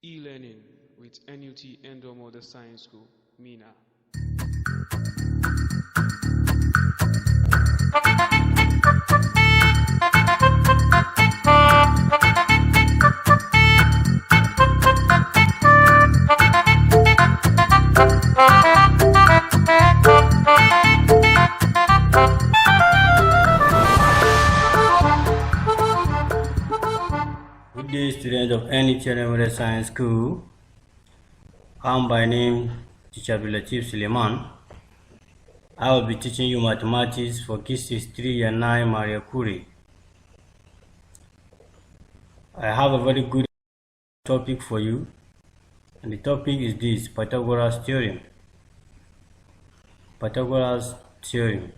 E-learning with NUT Endomorder Science School, MENA. Good day, students of NUT Endomorder Science School. I'm by name Teacher Abdulatif Suleiman. I will be teaching you mathematics for cases 3 and 9 Maria Curie. I have a very good topic for you, and the topic is this: Pythagoras theorem. Pythagoras theorem.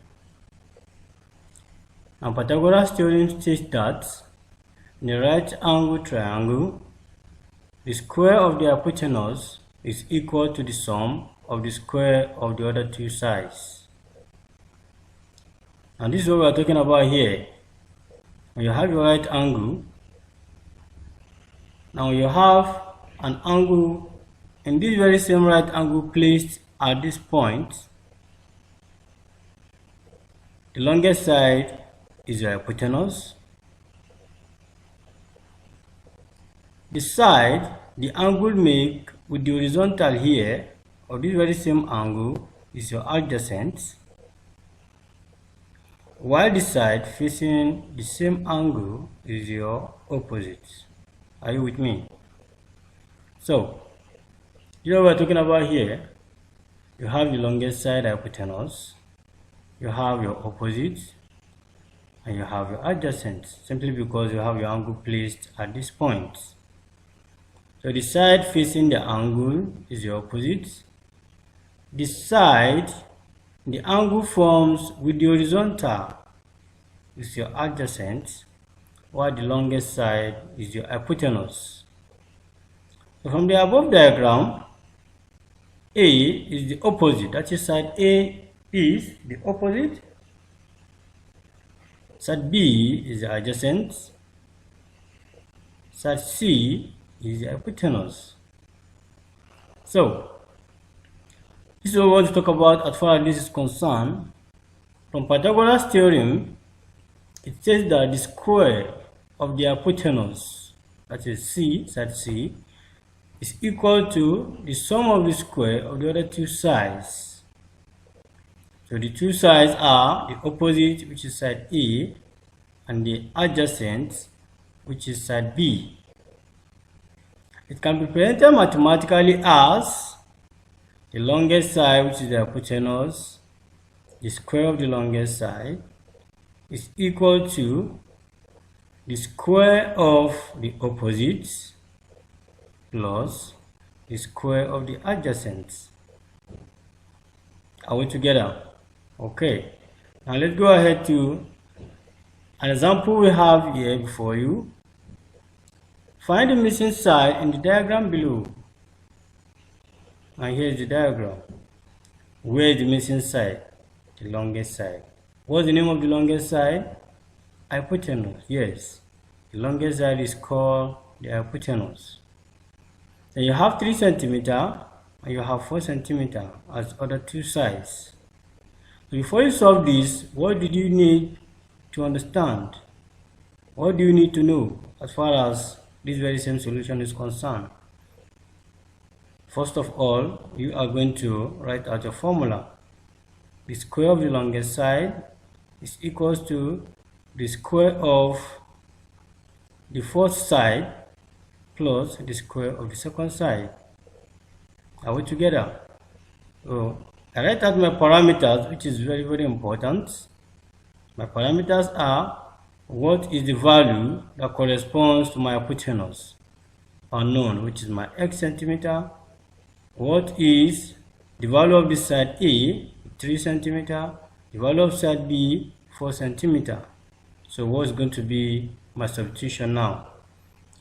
Now, Pythagoras theorem states that in a right angle triangle, the square of the hypotenuse is equal to the sum of the square of the other two sides. And this is what we are talking about here. When you have your right angle, now you have an angle in this very same right angle placed at this point. The longest side is your hypotenuse. The side the angle make with the horizontal here of this very same angle is your adjacent, while the side facing the same angle is your opposite. Are you with me? So, you know what we're talking about here. You have the longest side hypotenuse, you have your opposite, and you have your adjacent, simply because you have your angle placed at this point. So the side facing the angle is your opposite. The side the angle forms with the horizontal is your adjacent, while the longest side is your hypotenuse. So from the above diagram, A is the opposite, that is side A is the opposite, side B is the adjacent, side C is the hypotenuse. So, this is what we want to talk about as far as this is concerned. From Pythagoras theorem, it says that the square of the hypotenuse, that is C, side C, is equal to the sum of the square of the other two sides. So the two sides are the opposite, which is side A, and the adjacent, which is side B. It can be presented mathematically as the longest side, which is the hypotenuse, the square of the longest side, is equal to the square of the opposite plus the square of the adjacent. Are we together? Okay. Now let's go ahead to an example we have here before you. Find the missing side in the diagram below. And here is the diagram. Where is the missing side? The longest side. What's the name of the longest side? Hypotenuse. Yes. The longest side is called the hypotenuse. Then you have 3 centimeters and you have 4 centimeters as other two sides. So before you solve this, what did you need to understand? What do you need to know as far as this very same solution is concerned? First of all, you are going to write out your formula. The square of the longest side is equal to the square of the fourth side plus the square of the second side. Are we together? So I write out my parameters, which is very, very important. My parameters are: what is the value that corresponds to my hypotenuse? Unknown, which is my x centimeter. What is the value of the side A? 3 centimeter. The value of side B? 4 centimeter. So what's going to be my substitution now?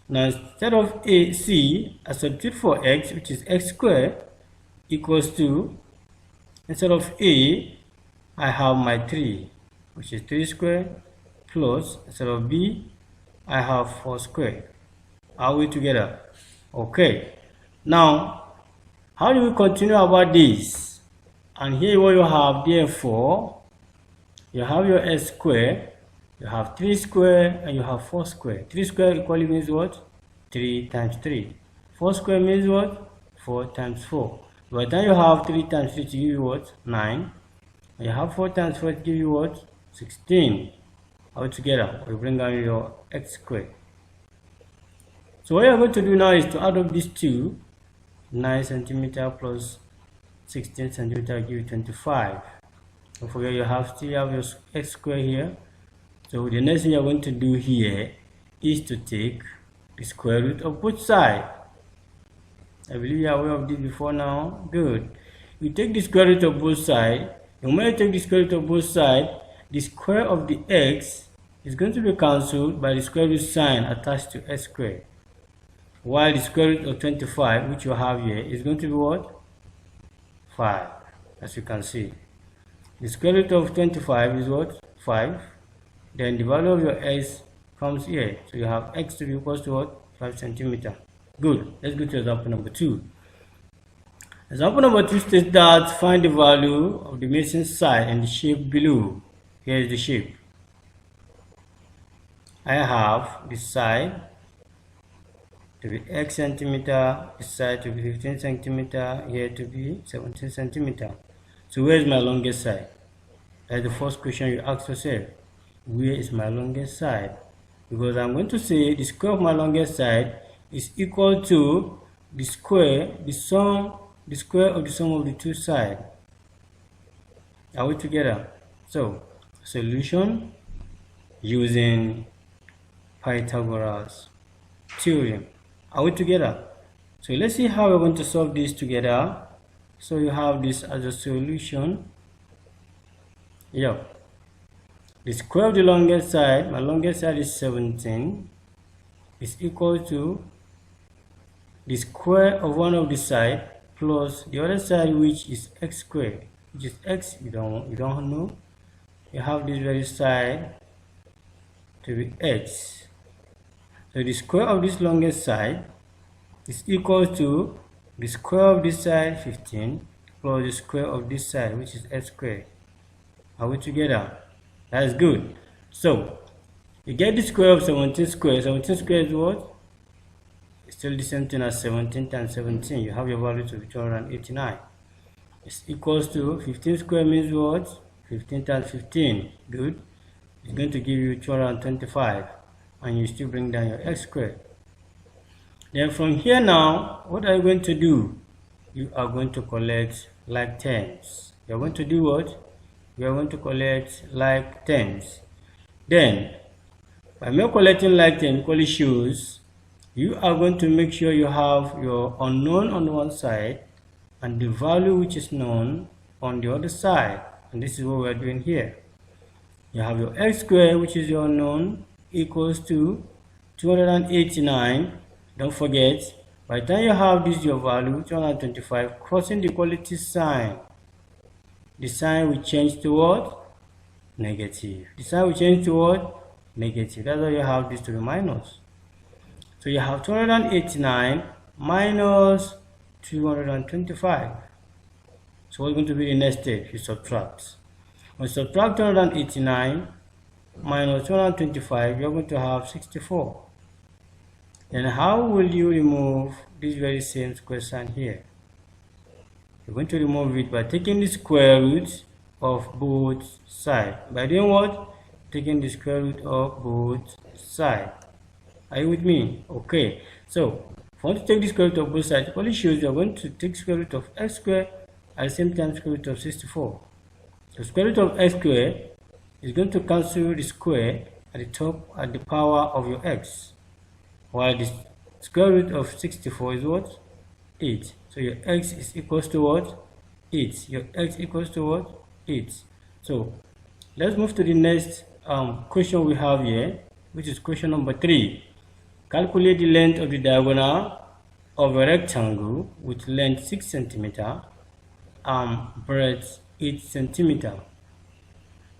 Now instead of C, I substitute for x, which is x squared, equals to, instead of A, I have my 3, which is 3 squared, plus, instead of B, I have 4 squared. Are we together? Okay, now how do we continue about this? And here what you have, therefore you have your s square, you have 3 square, and you have 4 square. 3 square equally means what? 3 times 3. 4 square means what? 4 times 4. By the time you have 3 times 3 to give you what? 9. And you have 4 times 4 to give you what? 16. All together, we bring down your x squared. So what you're going to do now is to add up these two. 9 centimeter plus 16 centimeter give you 25. Don't forget you still have your x squared here. So the next thing you're going to do here is to take the square root of both sides. I believe you are aware of this before now. Good. You take the square root of both sides. And when you take the square root of both sides, the square of the x is going to be cancelled by the square root sign attached to x squared. While the square root of 25, which you have here, is going to be what? 5, as you can see. The square root of 25 is what? 5. Then the value of your x comes here. So you have x to be equal to what? 5 centimeter. Good. Let's go to example number 2. Example number 2 states that find the value of the missing side and the shape below. Here is the shape. I have this side to be x centimeter, this side to be 15 centimeter, here to be 17 centimeter. So where is my longest side? That's the first question you ask yourself. Where is my longest side? Because I'm going to say the square of my longest side is equal to the square of the sum of the two sides. Are we together? So solution using Pythagoras theorem. Are we together? So let's see how we're going to solve this together. So you have this as a solution. Yeah. The square of the longest side, my longest side is 17, is equal to the square of one of the side plus the other side, which is x squared, which is x. You don't know. You have this very side to be x. So the square of this longest side is equal to the square of this side 15 plus the square of this side, which is x squared. Are we together? That's good. So you get the square of 17 squared. 17 squared is what? It's still the same thing as 17 times 17. You have your value to be 289. It's equals to 15 squared means what? 15 times 15. Good. It's going to give you 225. And you still bring down your x squared. Then from here now, what are you going to do? You are going to collect like terms. You are going to do what? You are going to collect like terms. Then, by me collecting like terms equally shows, you are going to make sure you have your unknown on one side and the value which is known on the other side. And this is what we are doing here. You have your x squared, which is your unknown, equals to 289. Don't forget, by the time you have this your value 225, crossing the equality sign, the sign will change to what? Negative. The sign will change to what? Negative. That's why you have this to be minus. So you have 289 minus 225. So what's going to be the next step? You subtract. When you subtract 289 minus 225, you're going to have 64. Then how will you remove this very same square sign here? You're going to remove it by taking the square root of both sides. By doing what? Taking the square root of both sides. Are you with me? Okay. So if you want to take the square root of both sides, it only shows you're going to take square root of x squared at the same time square root of 64. The square root of x squared is going to cancel the square at the top at the power of your x, while the square root of 64 is what? 8. So your x is equals to what? 8. Your x equals to what? 8. So let's move to the next question we have here, which is question number 3. Calculate the length of the diagonal of a rectangle with length 6 centimeter and breadth 8 centimeter.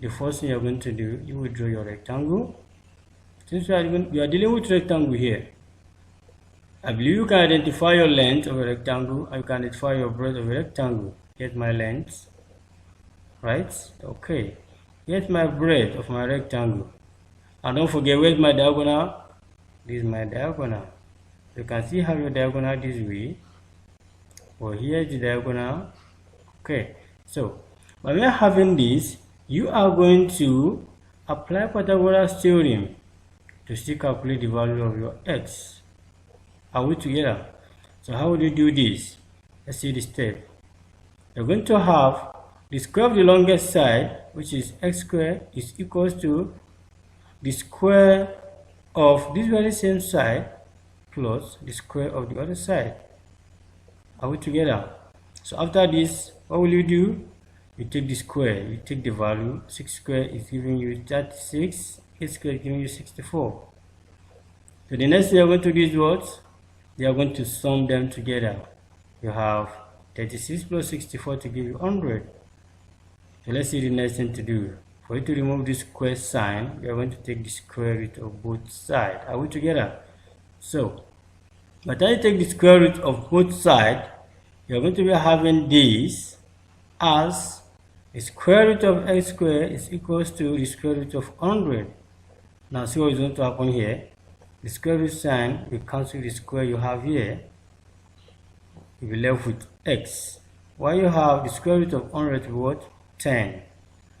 The first thing you're going to do, you will draw your rectangle. Since we are dealing with rectangle here, I believe you can identify your length of a rectangle, and you can identify your breadth of a rectangle. Get my length, right? Okay. Get my breadth of my rectangle. And don't forget, where's my diagonal? This is my diagonal. You can see how your diagonal this way. Well, here is the diagonal. Okay. So, by way of having this, you are going to apply Pythagoras theorem to still calculate the value of your x. Are we together? So how would you do this? Let's see the step. You're going to have the square of the longest side, which is x squared, is equals to the square of this very same side plus the square of the other side. Are we together? So after this, what will you do? You take the square, you take the value. 6 squared is giving you 36, 8 squared is giving you 64. So the next thing you're going to do is what? They are going to sum them together. You have 36 plus 64 to give you 100. So let's see the next thing to do. For you to remove this square sign, you are going to take the square root of both sides. Are we together? So, by the time you take the square root of both sides, you are going to be having this as the square root of x squared is equals to the square root of 100. Now see what is going to happen here. The square root sign will cancel the square you have here. You'll be left with x. While you have the square root of 100 to what? 10.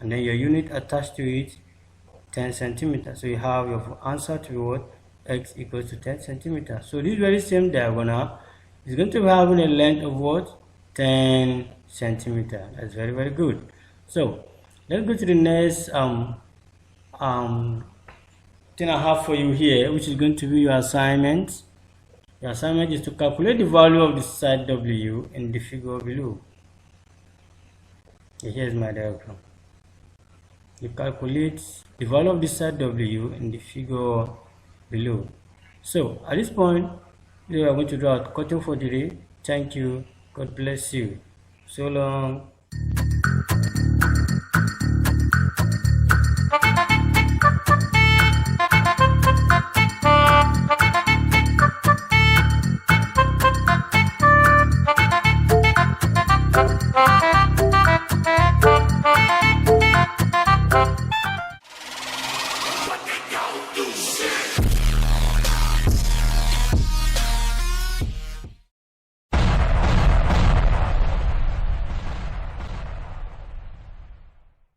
And then your unit attached to it, 10 centimeters. So you have your answer to what? X equals to 10 centimeters. So this very same diagonal is going to be having a length of what? 10 centimeters. That's very, very good. So let's go to the next thing I have for you here, which is going to be your assignment. Your assignment is to calculate the value of the side W in the figure below. Here's my diagram. You calculate the value of the side W in the figure below. So at this point, we are going to draw a curtain for today. Thank you. God bless you. So long.